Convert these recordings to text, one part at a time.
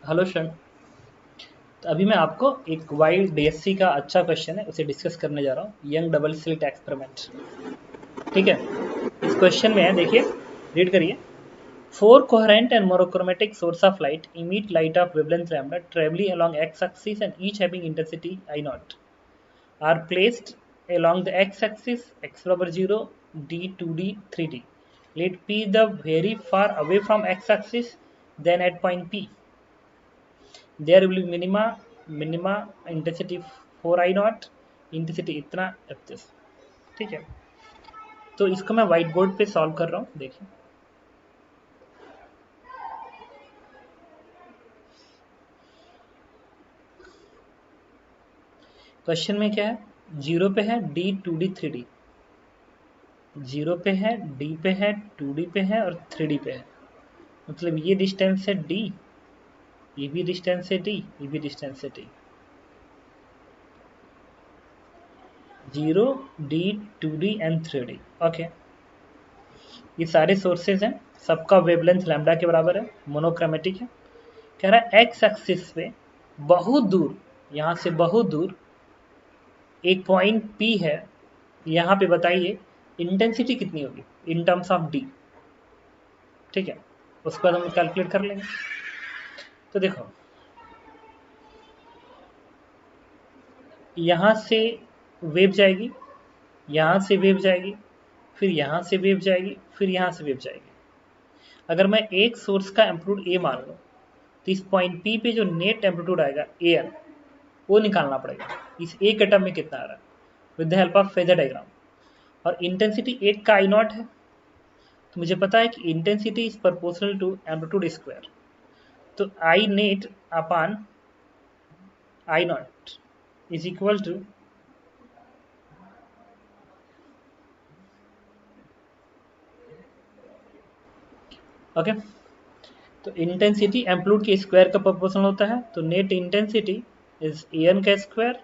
Hello friend. तो अभी मैं आपको एक वाइल्ड डीएससी का अच्छा क्वेश्चन है उसे डिस्कस करने जा रहा हूँ, यंग डबल स्लिट एक्सपेरिमेंट। ठीक है, इस क्वेश्चन में है, देखिए, रीड करिए। Four coherent and monochromatic source of light emit light of wavelength lambda traveling along x-axis and each having intensity I naught are placed along the x-axis x बराबर 0, d 2d 3d. Let p the very far away from x-axis, then at point p there will be minima intensity 4 I not, intensity इतना F. ठीक है, तो इसको मैं white board पे solve कर रहा हूँ, देखिए। क्वेश्चन में क्या है, जीरो पे है डी 2d 3d, जीरो पे है, डी पे है, 2d पे है और 3d पे है। मतलब ये डिस्टेंस है डी, ये भी डिस्टेंस है डी, ये भी डिस्टेंस है D. Zero, D, 2d and 3d। Okay, ये सारे सोर्सेज हैं, सबका वेवलेंथ लैम्डा के बराबर है, मोनोक्रोमेटिक है। कह रहा है एक्स एक्सिस पे बहुत दूर, यहाँ से बहुत दूर एक पॉइंट पी है, यहाँ पे बताइए इंटेंसिटी कितनी होगी इन टर्म्स ऑफ डी। ठीक है, उसके बाद हम कैलकुलेट कर लेंगे। तो देखो, यहाँ से वेव जाएगी, यहाँ से वेव जाएगी, फिर यहाँ से वेव जाएगी, फिर यहाँ से वेव जाएगी। अगर मैं एक सोर्स का एम्पलीट्यूड ए मान लूँ, तो इस पॉइंट पी पे जो नेट एम्पलीट्यूड आएगा ए एन, वो निकालना पड़ेगा। इस एक एटम में कितना आ रहा है with the help of phasor diagram. और इंटेंसिटी एक का आई नॉट है, तो मुझे पता है कि intensity is proportional to amplitude square. तो I net upon I naught is equal to okay. तो इंटेंसिटी एम्पलीट्यूड के स्क्वायर का प्रोपोर्शनल होता है, तो net intensity is A N का square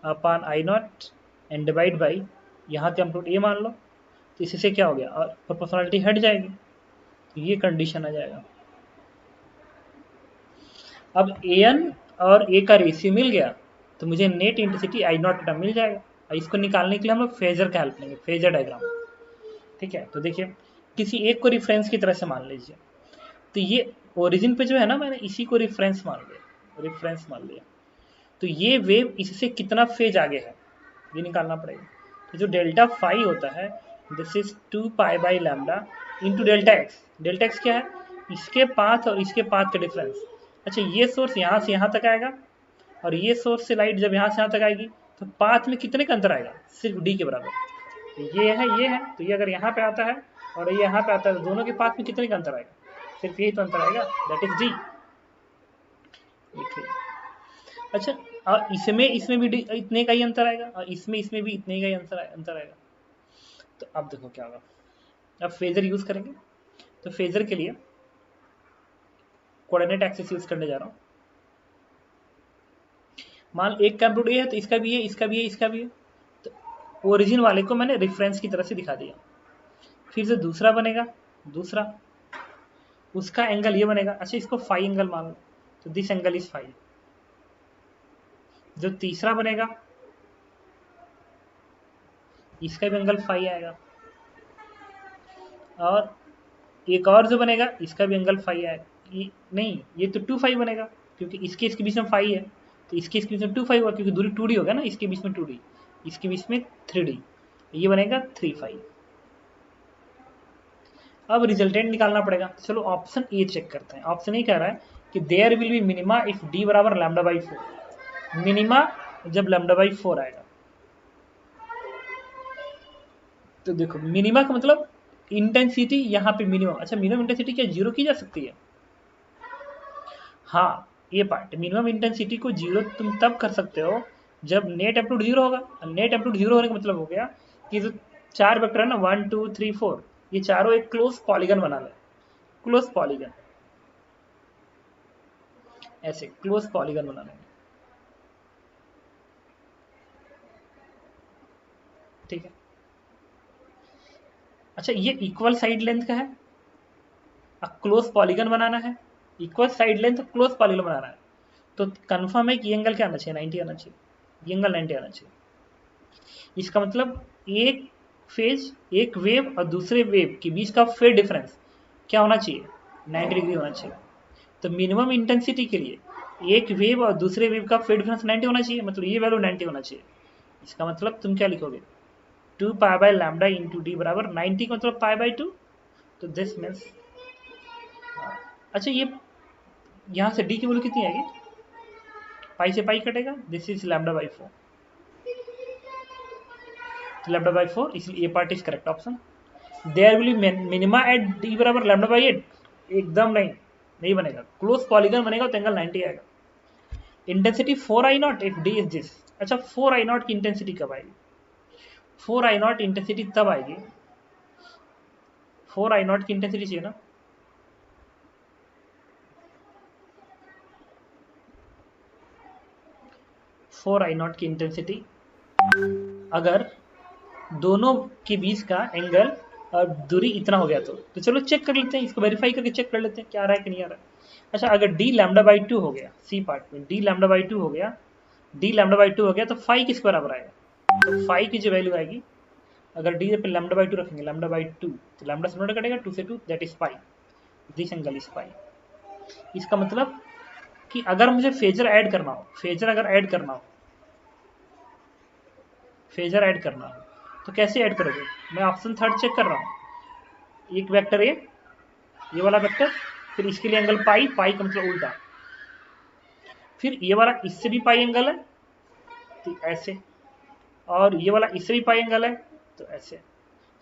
upon I naught and divide by, यहाँ का एम्पलीट्यूड ए मान लो, तो इससे क्या हो गया, और प्रोपोर्शनलिटी हट जाएगी, तो ये कंडीशन आ जाएगा। अब ए एन और ए का रेशियो मिल गया, तो मुझे नेट इंटेंसिटी आई नॉट मिल जाएगा। और इसको निकालने के लिए हम लोग फेजर का हेल्प लेंगे, फेजर डायग्राम। ठीक है, तो देखिए, किसी एक को रिफरेंस की तरह से मान लीजिए। तो ये ओरिजिन पे जो है ना, मैंने इसी को रिफरेंस मान लिया, रिफरेंस मान लिया। तो ये वेव इससे कितना फेज आगे है ये निकालना पड़ेगा। तो जो डेल्टा फाई होता है, this is 2 pi by lambda into delta x. Delta x क्या है, इसके पाथ और इसके पाथ का डिफरेंस। अच्छा, ये सोर्स यहाँ से यहाँ तक आएगा, और ये सोर्स से लाइट जब यहाँ से यहाँ तक आएगी, तो पाथ में कितने का अंतर आएगा, सिर्फ डी के बराबर। तो ये है, तो ये अगर यहाँ पे आता है और ये यहाँ पे आता है, तो दोनों के पाथ में कितने का अंतर आएगा, सिर्फ यही तो अंतर आएगा, दैट इज डी। अच्छा, और इसमें भी इतने का ही अंतर आएगा, और इसमें भी इतने का ही अंतर आएगा। तो अब देखो क्या होगा, अब फेजर यूज करेंगे। तो फेजर के लिए कोऑर्डिनेट एक्सिस यूज करने जा रहा हूँ। मान एक का एम्पलीट्यूड ए है, तो इसका भी है, इसका भी है, इसका भी है। तो ओरिजिन वाले को मैंने रेफरेंस की तरह से दिखा दिया। फिर से दूसरा बनेगा, दूसरा, उसका एंगल ये बनेगा। अच्छा, इसको फाई एंगल मान लो, तो दिस एंगल इज फाई। जो तीसरा बनेगा, इसका भी एंगल फाई आएगा। और एक और जो बनेगा, इसका भी एंगल फाई आएगा। ये नहीं, ये तो 2 फाई बनेगा, क्योंकि इसके बीच में फाई है, तो इसके बीच में 2 फाई होगा, क्योंकि दूरी 2d होगा ना, इसके बीच में 2d, इसके बीच में 3d, ये बनेगा 3 फाई। अब रिजल्टेंट निकालना पड़ेगा। चलो ऑप्शन ए चेक करते हैं। ऑप्शन ए कह रहा है कि there will be minima if d बराबर लैम्डा बाई 4। मिनिमा जब लैम्डा बाई 4 आएगा, तो देखो मिनिमा का मतलब इंटेंसिटी यहाँ पे मिनिमम। अच्छा, मिनिमम इंटेंसिटी क्या जीरो की जा सकती है? हाँ, ये पार्ट, मिनिमम इंटेंसिटी को जीरो तुम तब कर सकते हो जब नेट एम्पलीट्यूड जीरो होगा। नेट एम्पलीट्यूड जीरो होने का मतलब हो गया कि जो चार वेक्टर है ना, 1 2 3 4, ये चारों एक क्लोज पॉलीगन बना ले, क्लोज पॉलीगन, ऐसे क्लोज पॉलीगन बना लेंगे। ठीक है, अच्छा, ये इक्वल साइड लेंथ का है, अब क्लोज पॉलीगन बनाना है, equal side length close polygon बनाना है, तो कंफर्म है कि ये एंगल क्या आना चाहिए, 90 आना चाहिए, ये एंगल 90 आना चाहिए। इसका मतलब एक फेज, एक वेव और दूसरे वेव के बीच का फेज डिफरेंस क्या होना चाहिए, 90 डिग्री होना चाहिए। तो मिनिमम इंटेंसिटी के लिए एक वेव और दूसरे वेव का फेज डिफरेंस 90 होना चाहिए, मतलब ये वैल्यू 90 होना चाहिए। इसका मतलब तुम क्या लिखोगे, 2 pi by lambda into D बराबर 90 का मतलब पाई बाय 2। तो दिस मीन्स, अच्छा ये यहाँ से डी की वैल्यू कितनी आएगी, पाई से पाई कटेगा, this is lambda by 4, lambda by 4, इसलिए ये part is correct option. There will be minima at d बराबर लैम्डा बाई 8, एकदम नहीं बनेगा, क्लोज पॉलीगन बनेगा तो एंगल 90 आएगा। Intensity 4I0 if D is this. अच्छा 4I0 की इंटेंसिटी कब आएगी, 4I0 इंटेंसिटी तब आएगी, 4I0 की इंटेंसिटी चाहिए ना, फोर आई नॉट की इंटेंसिटी अगर दोनों के बीच का एंगल और दूरी इतना हो गया तो चलो चेक कर लेते हैं, इसको वेरीफाई करके चेक कर लेते हैं क्या आ रहा है कि नहीं आ रहा है। अच्छा अगर डी लैम्डा बाई 2 हो गया, सी पार्ट में डी लैम्डा बाई 2 हो गया, डी लैम्डा बाई 2 हो गया तो फाई किस बराबर आएगा, तो फाई की जो वैल्यू आएगी, अगर डी पे लैम्डा बाई 2 रखेंगे, लैम्डा बाई 2 तो लैम्डा से कटेगा 2 से 2 that is pi, this angle is pi. इसका मतलब कि अगर मुझे फेजर ऐड करना हो, फेजर अगर ऐड करना हो, फेजर ऐड करना हो तो कैसे ऐड करोगे, मैं ऑप्शन थर्ड चेक कर रहा हूँ, एक वेक्टर ये वाला वेक्टर, फिर इसके लिए एंगल पाई, पाई का मतलब उल्टा, फिर ये वाला इससे भी पाई एंगल है तो ऐसे, और ये वाला इससे भी पाई एंगल है तो ऐसे।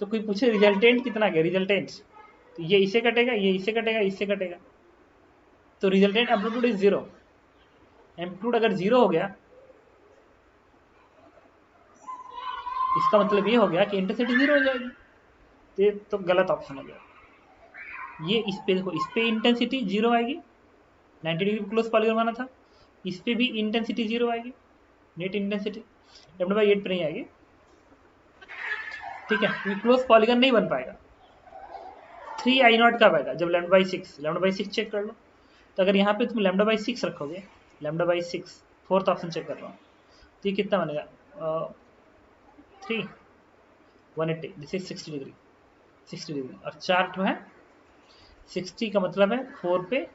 तो कोई पूछे रिजल्टेंट कितना गया, रिजल्टेंट तो ये इसे कटेगा, ये इससे कटेगा, इससे कटेगा, तो रिजल्टेंट एम्पलीट्यूड इज 0। एम्पलीट्यूड अगर 0 हो गया इसका मतलब ये हो गया कि इंटेंसिटी 0 हो जाएगी, तो गलत ऑप्शन हो गया। ये इस पे देखो, इस पे इंटेंसिटी 0 आएगी, 90 डिग्री क्लोज पॉलीगन बना था, इस पे भी इंटेंसिटी 0 आएगी, नेट इंटेंसिटी लैम्डा बाई 8 पे नहीं आएगी, ठीक है, ये क्लोज पॉलीगन नहीं बन पाएगा। 3I0 कब आएगा, जब lambda by 6, lambda by 6 check कर लो, तो अगर यहाँ पे तुम लैम्डा बाई 6 रखोगे, lambda by 6 fourth option check कर रहा हूँ, तो ये कितना बनेगा, 3 180, दिस इज 60 डिग्री, 60 डिग्री और 4 तो है 60 का मतलब है 4 पे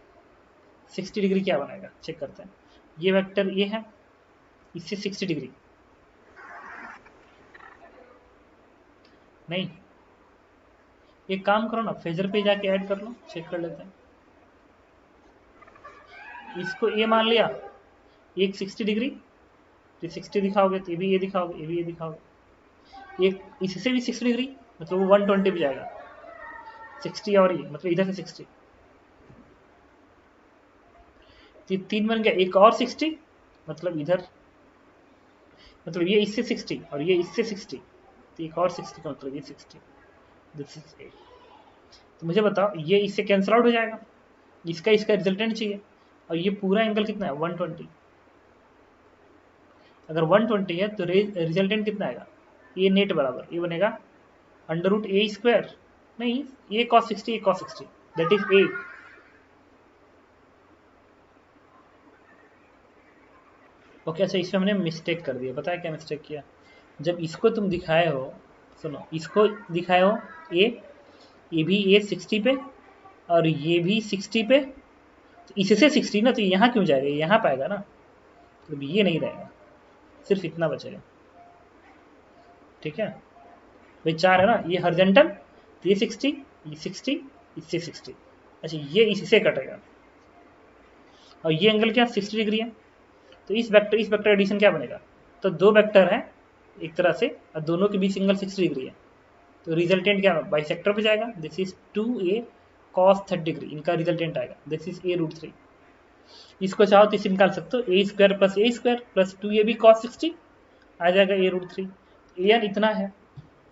60 डिग्री क्या बनाएगा, चेक करते हैं। ये वेक्टर ये है, इससे 60 डिग्री नहीं, एक काम करो ना, फेजर पे जाके ऐड कर लो, चेक कर लेते हैं। इसको ये मान लिया, एक 60 डिग्री, तो 60 दिखाओगे तो ये भी ये दिखाओगे, ये भी ये दिखाओगे, एक इससे भी 60 डिग्री मतलब वो 120 पे जाएगा, 60 और ये मतलब इधर से 60, तो 3 बन गया, एक और 60 मतलब इधर, मतलब ये इससे 60 और ये इससे 60, तो एक और 60 का मतलब ये 60, दिस इज 8। तो मुझे बताओ ये इससे कैंसिल आउट हो जाएगा, इसका इसका रिजल्टेंट चाहिए, और ये पूरा एंगल कितना है 120, अगर 120 है तो रिजल्टेंट कितना आएगा, ये नेट बराबर ये बनेगा अंडर रूट ए स्क्वायर, नहीं ये कॉस 60, ये कॉस 60 दैट इज 8। ओके अच्छा इसमें हमने मिस्टेक कर दिया, पता है क्या मिस्टेक किया, जब इसको तुम दिखाए हो, सुनो इसको दिखाए हो ये भी ये 60 पे और ये भी 60 पे, तो इससे 60 ना, तो यहाँ क्यों जाएगा, यहाँ पाएगा ना, तो ये नहीं रहेगा, सिर्फ इतना बचेगा, ठीक है भाई, 4 है ना, ये हॉरिजॉन्टल, तो ये 60, ये 60, इससे 60, अच्छा ये इससे कटेगा, और ये एंगल क्या 60 डिग्री है, तो इस वेक्टर एडिशन क्या बनेगा, तो दो वेक्टर है एक तरह से और दोनों के बीच एंगल 60 डिग्री है, तो रिजल्टेंट क्या बाइसेक्टर पे जाएगा, this is 2A cos 30 degree, इनका रिजल्टेंट आएगा, दिस इज A√3। इसको चाहो तो इसे निकाल सकते हो, ए स्क्वायर प्लस 2AB cos 60 आ जाएगा A√3। an इतना है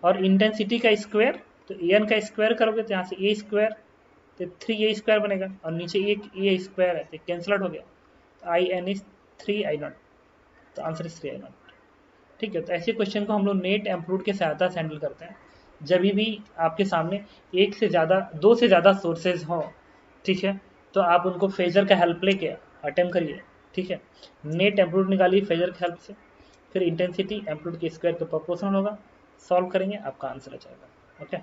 और इंटेंसिटी का स्क्वायर, तो an का स्क्वायर करोगे तो यहाँ से ए स्क्वायर, तो 3A स्क्वायर बनेगा, और नीचे एक ए स्क्वायर है तो कैंसिल आउट हो गया, तो IN इज 3I0, तो आंसर इज 3I0, ठीक है। तो ऐसे क्वेश्चन को हम लोग नेट एम्पलीट्यूड के सहायता से हैंडल करते हैं, जब भी आपके सामने एक से ज़्यादा, दो से ज़्यादा सोर्सेज हों, ठीक है, तो आप उनको फेजर का हेल्प लेके अटेम्प्ट करिए, ठीक है। नेट एम्पलीट्यूड निकालिए फेजर की हेल्प से, फिर इंटेंसिटी एम्पलीट्यूड के स्क्वायर के प्रोपोर्शनल होगा, सॉल्व करेंगे आपका आंसर आ जाएगा। ओके।